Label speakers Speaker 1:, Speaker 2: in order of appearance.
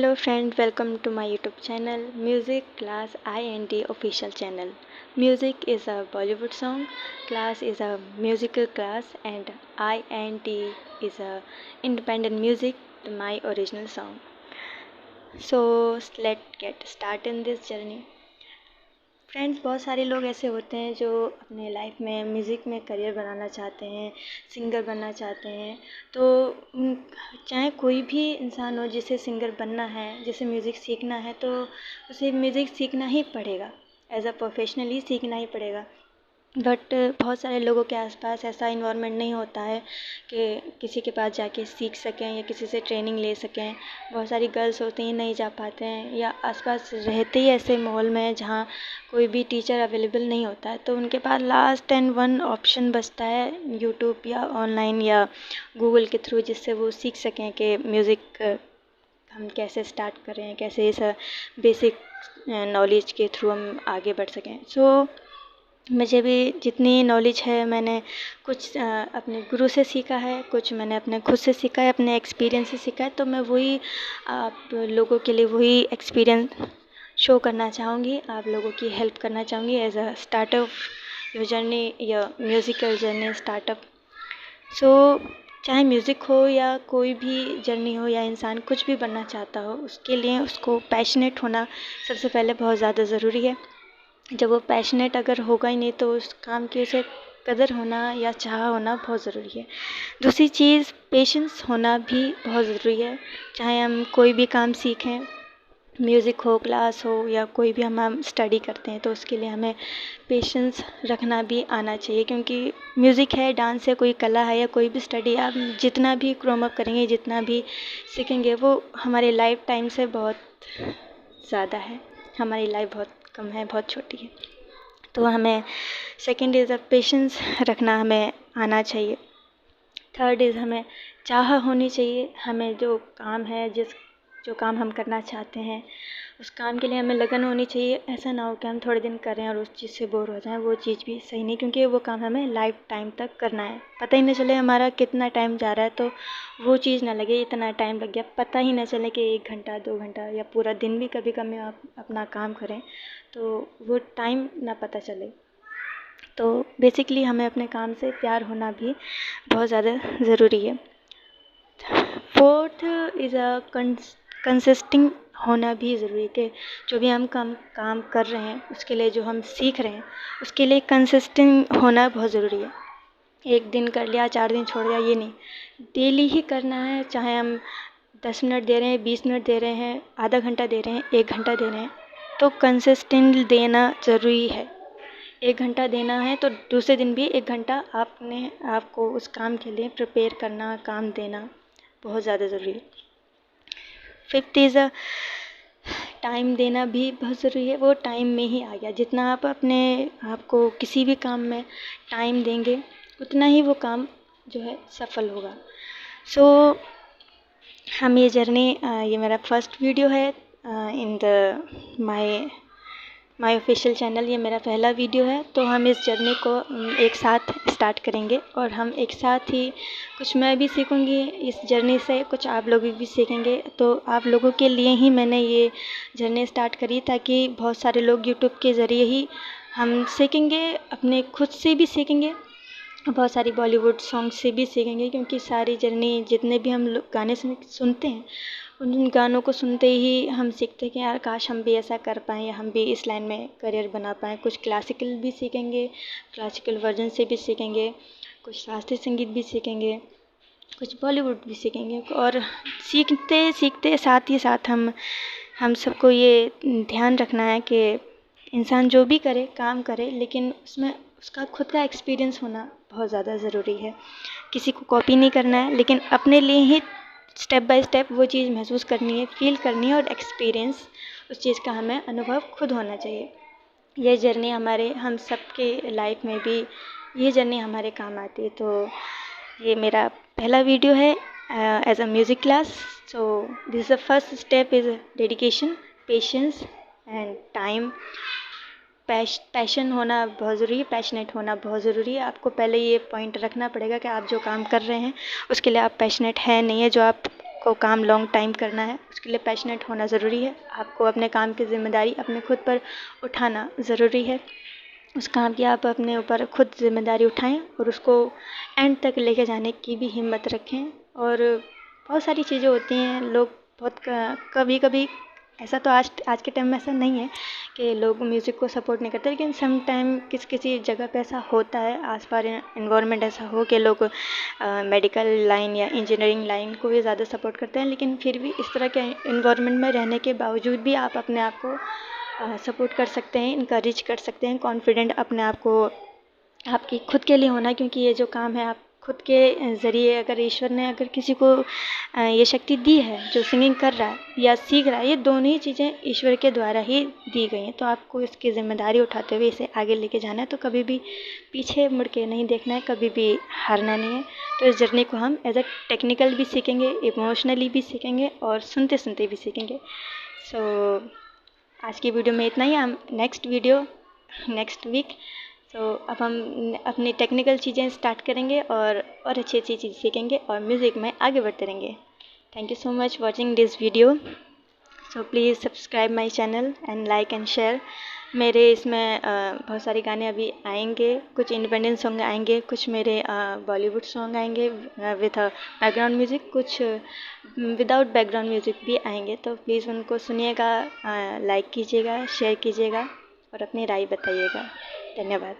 Speaker 1: Hello friend, welcome to my YouTube channel Music Class INT official channel. Music is a Bollywood song, class is a musical class and INT is a independent music, my original song. So let's get started in this journey. Friends, बहुत सारे लोग ऐसे होते हैं जो अपने life में music में करियर बनाना चाहते हैं, सिंगर बनना चाहते हैं। तो चाहे कोई भी इंसान हो जिसे सिंगर बनना है, जिसे म्यूज़िक सीखना है, तो उसे म्यूज़िक सीखना ही पड़ेगा, एज अ प्रोफेशनली सीखना ही पड़ेगा। बट बहुत सारे लोगों के आसपास ऐसा इन्वायरमेंट नहीं होता है कि किसी के पास जाके सीख सकें या किसी से ट्रेनिंग ले सकें। बहुत सारी गर्ल्स होती हैं, नहीं जा पाते हैं, या आसपास रहते ही ऐसे माहौल में जहाँ कोई भी टीचर अवेलेबल नहीं होता है, तो उनके पास लास्ट एंड वन ऑप्शन बचता है यूट्यूब या ऑनलाइन या गूगल के थ्रू, जिससे वो सीख सकें कि म्यूज़िक हम कैसे स्टार्ट करें, कैसे इस बेसिक नॉलेज के थ्रू हम आगे बढ़ सकें। सो मुझे भी जितनी नॉलेज है मैंने कुछ अपने गुरु से सीखा है, कुछ मैंने अपने खुद से सीखा है, अपने एक्सपीरियंस से सीखा है। तो मैं वही आप लोगों के लिए वही एक्सपीरियंस शो करना चाहूँगी, आप लोगों की हेल्प करना चाहूँगी as a startup your journey या म्यूज़िकल जर्नी स्टार्टअप। सो चाहे म्यूज़िक हो या कोई भी जर्नी हो या इंसान कुछ भी बनना चाहता हो, उसके लिए उसको पैशनेट होना सबसे पहले बहुत ज़्यादा ज़रूरी है। जब वो पैशनेट अगर होगा ही नहीं, तो उस काम की उसे कदर होना या चाह होना बहुत ज़रूरी है। दूसरी चीज़ पेशेंस होना भी बहुत ज़रूरी है। चाहे हम कोई भी काम सीखें, म्यूज़िक हो, क्लास हो या कोई भी हम स्टडी करते हैं, तो उसके लिए हमें पेशेंस रखना भी आना चाहिए, क्योंकि म्यूज़िक है, डांस है, कोई कला है या कोई भी स्टडी, आप जितना भी ग्रोम अप करेंगे, जितना भी सीखेंगे, वो हमारे लाइफ टाइम से बहुत ज़्यादा है। हमारी लाइफ बहुत कम है, बहुत छोटी है। तो हमें सेकंड इज़ पेशेंस रखना हमें आना चाहिए। थर्ड इज़ हमें चाह होनी चाहिए। हमें जो काम है, जो काम हम करना चाहते हैं, उस काम के लिए हमें लगन होनी चाहिए। ऐसा ना हो कि हम थोड़े दिन करें और उस चीज़ से बोर हो जाएं, वो चीज़ भी सही नहीं, क्योंकि वो काम हमें लाइफ टाइम तक करना है। पता ही नहीं चले हमारा कितना टाइम जा रहा है, तो वो चीज़ ना लगे इतना टाइम लग गया, पता ही ना चले कि 1 घंटा 2 घंटा या पूरा दिन भी कभी कभी आप अपना काम करें, तो वो टाइम ना पता चले। तो बेसिकली हमें अपने काम से प्यार होना भी बहुत ज़्यादा ज़रूरी है। फोर्थ इज़ कंसिस्टिंग होना भी ज़रूरी है कि जो भी हम काम कर रहे हैं, उसके लिए जो हम सीख रहे हैं, उसके लिए कंसिस्टेंट होना बहुत ज़रूरी है। 1 दिन कर लिया, 4 दिन छोड़ दिया, ये नहीं, डेली ही करना है। चाहे हम 10 मिनट दे रहे हैं, 20 मिनट दे रहे हैं, आधा घंटा दे रहे हैं, 1 घंटा दे रहे हैं, तो कंसिस्टेंट देना ज़रूरी है। 1 घंटा देना है तो दूसरे दिन भी 1 घंटा आपको उस काम के लिए प्रिपेयर करना, काम देना बहुत ज़्यादा ज़रूरी है। फिफ्थ इज़ टाइम देना भी बहुत ज़रूरी है। वो टाइम में ही आ गया, जितना आप अपने आप को किसी भी काम में टाइम देंगे, उतना ही वो काम जो है सफल होगा। सो हम ये जर्नी, ये मेरा फर्स्ट वीडियो है in the my official channel, ये मेरा पहला वीडियो है। तो हम इस जर्नी को एक साथ स्टार्ट करेंगे और हम एक साथ ही, कुछ मैं भी सीखूंगी इस जर्नी से, कुछ आप लोग भी सीखेंगे। तो आप लोगों के लिए ही मैंने ये जर्नी स्टार्ट करी, ताकि बहुत सारे लोग यूट्यूब के ज़रिए ही हम सीखेंगे, अपने खुद से भी सीखेंगे, बहुत सारी बॉलीवुड सॉन्ग से भी सीखेंगे, क्योंकि सारी जर्नी जितने भी हम लोग गाने सुनते हैं, उन गानों को सुनते ही हम सीखते हैं कि यार काश हम भी ऐसा कर पाएँ या हम भी इस लाइन में करियर बना पाएँ। कुछ क्लासिकल भी सीखेंगे, क्लासिकल वर्जन से भी सीखेंगे, कुछ शास्त्रीय संगीत भी सीखेंगे, कुछ बॉलीवुड भी सीखेंगे। और सीखते सीखते साथ ही साथ हम सबको ये ध्यान रखना है कि इंसान जो भी करे, काम करे, लेकिन उसमें उसका खुद का एक्सपीरियंस होना बहुत ज़्यादा ज़रूरी है। किसी को कॉपी नहीं करना है, लेकिन अपने लिए ही स्टेप बाय स्टेप वो चीज़ महसूस करनी है, फील करनी है, और एक्सपीरियंस उस चीज़ का हमें अनुभव खुद होना चाहिए। ये जर्नी हम सबके लाइफ में भी ये जर्नी हमारे काम आती है। तो ये मेरा पहला वीडियो है as a music class. So this the first step is dedication, patience and time. Passion होना बहुत ज़रूरी है, पैशनेट होना बहुत ज़रूरी है। आपको पहले ये पॉइंट रखना पड़ेगा कि आप जो काम कर रहे हैं उसके लिए आप पैशनेट हैं नहीं है, जो आप को काम लॉन्ग टाइम करना है, उसके लिए पैशनेट होना ज़रूरी है। आपको अपने काम की ज़िम्मेदारी अपने खुद पर उठाना ज़रूरी है। उस काम की आप अपने ऊपर खुद ज़िम्मेदारी उठाएं और उसको एंड तक लेके जाने की भी हिम्मत रखें। और बहुत सारी चीज़ें होती हैं, लोग बहुत कभी कभी ऐसा तो आज के टाइम में ऐसा नहीं है कि लोग म्यूज़िक को सपोर्ट नहीं करते, लेकिन सम टाइम किसी जगह पे ऐसा होता है, आसपास इन्वायरमेंट ऐसा हो कि लोग मेडिकल लाइन या इंजीनियरिंग लाइन को भी ज़्यादा सपोर्ट करते हैं। लेकिन फिर भी इस तरह के इन्वायरमेंट में रहने के बावजूद भी आप अपने आप को सपोर्ट कर सकते हैं, इनकरेज कर सकते हैं, कॉन्फिडेंट अपने आप को आपकी खुद के लिए होना। क्योंकि ये जो काम है आप खुद के ज़रिए, अगर ईश्वर ने अगर किसी को ये शक्ति दी है, जो सिंगिंग कर रहा है या सीख रहा है, ये दोनों ही चीज़ें ईश्वर के द्वारा ही दी गई हैं। तो आपको इसकी ज़िम्मेदारी उठाते हुए इसे आगे लेके जाना है। तो कभी भी पीछे मुड़ के नहीं देखना है, कभी भी हारना नहीं है। तो इस जर्नी को हम एज अ टेक्निकल भी सीखेंगे, इमोशनली भी सीखेंगे और सुनते सुनते भी सीखेंगे। सो आज की वीडियो में इतना ही। हम नेक्स्ट वीक अब हम अपनी टेक्निकल चीज़ें स्टार्ट करेंगे और अच्छी अच्छी चीज़ सीखेंगे और म्यूज़िक में आगे बढ़ते रहेंगे। Thank you so much watching this video. So please subscribe my channel and like and share. मेरे इसमें बहुत सारे गाने अभी आएंगे, कुछ इंडिपेंडेंट सॉन्ग आएंगे, कुछ मेरे बॉलीवुड सॉन्ग आएंगे विथ बैकग्राउंड म्यूज़िक, कुछ विदाउट बैकग्राउंड म्यूज़िक भी आएंगे। तो प्लीज़ उनको सुनिएगा, लाइक कीजिएगा, शेयर कीजिएगा और अपनी राय बताइएगा। धन्यवाद।